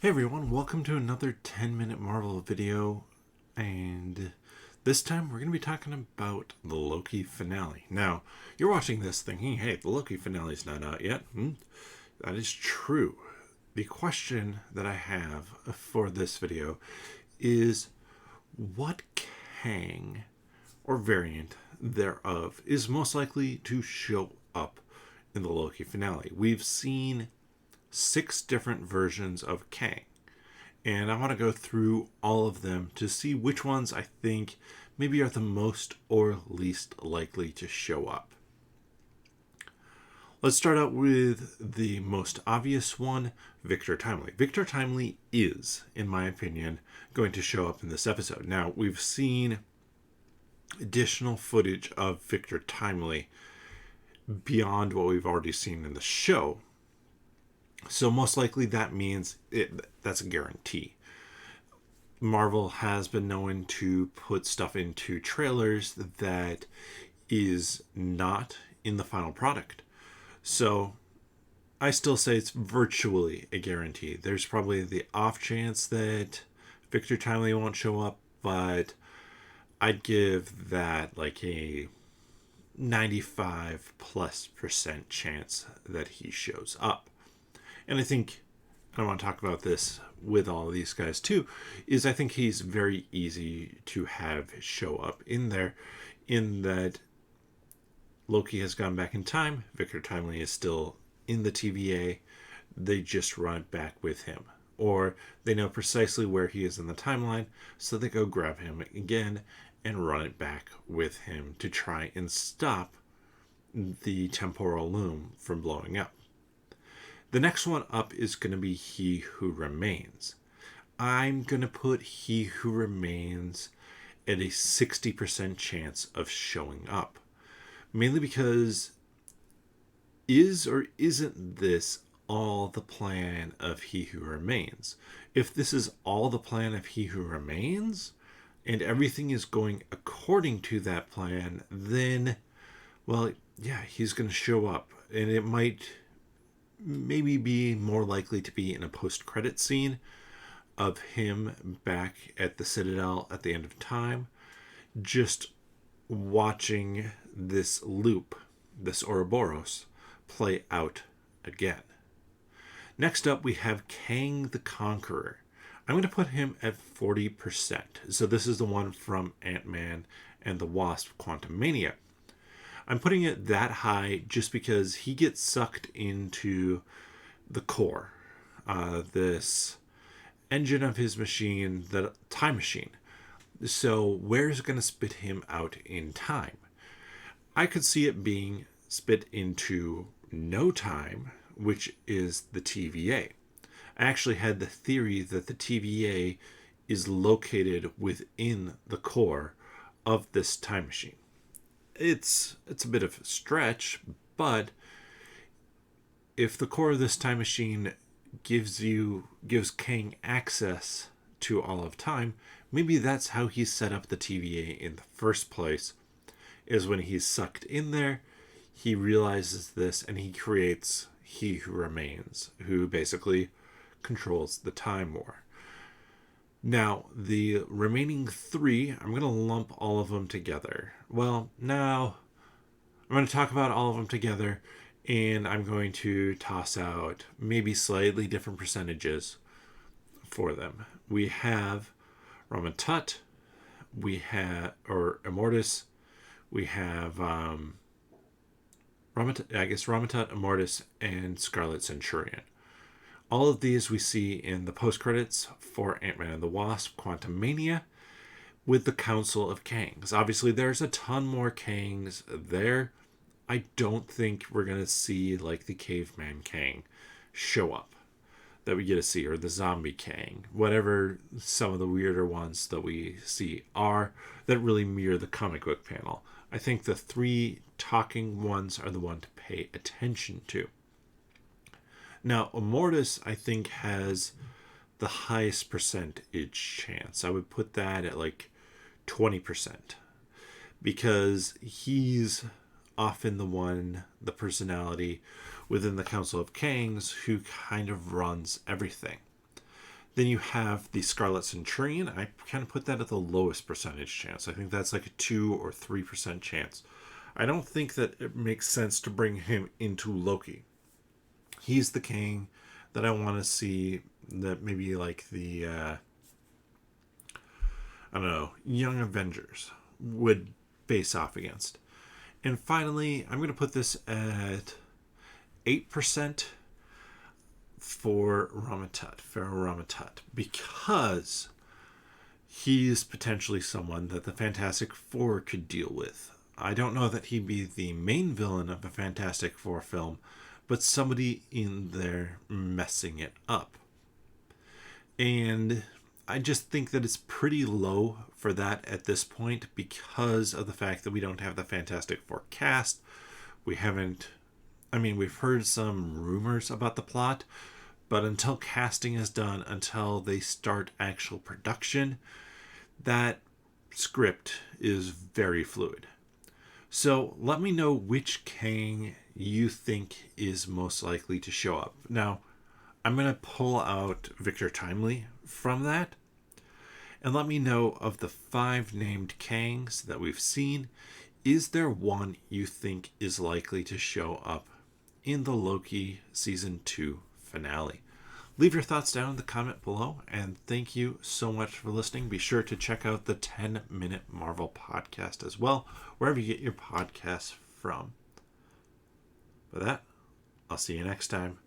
Hey everyone, welcome to another 10-minute Marvel video, and this time we're going to be talking about the Loki finale. Now, you're watching this thinking, hey, the Loki finale's not out yet. That is true. The question that I have for this video is, what Kang, or variant thereof, is most likely to show up in the Loki finale? We've seen 6 different versions of Kang. And I want to go through all of them to see which ones I think maybe are the most or least likely to show up. Let's start out with the most obvious one, Victor Timely. Victor Timely is, in my opinion, going to show up in this episode. Now, we've seen additional footage of Victor Timely beyond what we've already seen in the show. So most likely that means that's a guarantee. Marvel has been known to put stuff into trailers that is not in the final product. So I still say it's virtually a guarantee. There's probably the off chance that Victor Timely won't show up, but I'd give that like a 95+% chance that he shows up. And I think, and I want to talk about this with all of these guys too, is I think he's very easy to have show up in there, in that Loki has gone back in time, Victor Timely is still in the TVA, they just run it back with him. Or they know precisely where he is in the timeline, so they go grab him again and run it back with him to try and stop the temporal loom from blowing up. The next one up is going to be He Who Remains. I'm going to put He Who Remains at a 60% chance of showing up. Mainly because is or isn't this all the plan of He Who Remains? If this is all the plan of He Who Remains, and everything is going according to that plan, then, well, yeah, he's going to show up. And it might maybe be more likely to be in a post-credit scene of him back at the Citadel at the end of time, just watching this loop, this Ouroboros, play out again. Next up, we have Kang the Conqueror. I'm going to put him at 40%. So this is the one from Ant-Man and the Wasp: Quantumania. I'm putting it that high just because he gets sucked into the core, this engine of his machine, the time machine. So where's it going to spit him out in time? I could see it being spit into no time, which is the TVA. I actually had the theory that the TVA is located within the core of this time machine. It's a bit of a stretch, but if the core of this time machine gives Kang access to all of time, maybe that's how he set up the TVA in the first place, is when he's sucked in there, he realizes this and he creates He Who Remains, who basically controls the time war. Now, the remaining 3, I'm going to lump all of them together. Well, now I'm going to talk about all of them together, and I'm going to toss out maybe slightly different percentages for them. We have Ramatut, we have, or Immortus, we have Ramatut, Immortus, and Scarlet Centurion. All of these we see in the post-credits for Ant-Man and the Wasp: Quantumania with the Council of Kangs. Obviously, there's a ton more Kangs there. I don't think we're going to see like the Caveman Kang show up that we get to see, or the Zombie Kang, whatever some of the weirder ones that we see are that really mirror the comic book panel. I think the 3 talking ones are the one to pay attention to. Now, Immortus, I think, has the highest percentage chance. I would put that at like 20%. Because he's often the personality within the Council of Kangs who kind of runs everything. Then you have the Scarlet Centurion. I kind of put that at the lowest percentage chance. I think that's like a 2 or 3% chance. I don't think that it makes sense to bring him into Loki. He's the Kang that I want to see, that maybe like the, I don't know, Young Avengers would face off against. And finally, I'm going to put this at 8% for Pharaoh Ramatut, because he's potentially someone that the Fantastic Four could deal with. I don't know that he'd be the main villain of a Fantastic Four film, but somebody in there messing it up. And I just think that it's pretty low for that at this point, because of the fact that we don't have the Fantastic Four cast. We've heard some rumors about the plot, but until casting is done, until they start actual production, that script is very fluid. So let me know which Kang you think is most likely to show up. Now, I'm going to pull out Victor Timely from that, and let me know, of the 5 named Kangs that we've seen, is there one you think is likely to show up in the Loki Season 2 finale? Leave your thoughts down in the comment below, and thank you so much for listening. Be sure to check out the 10-Minute Marvel podcast as well, wherever you get your podcasts from. With that, I'll see you next time.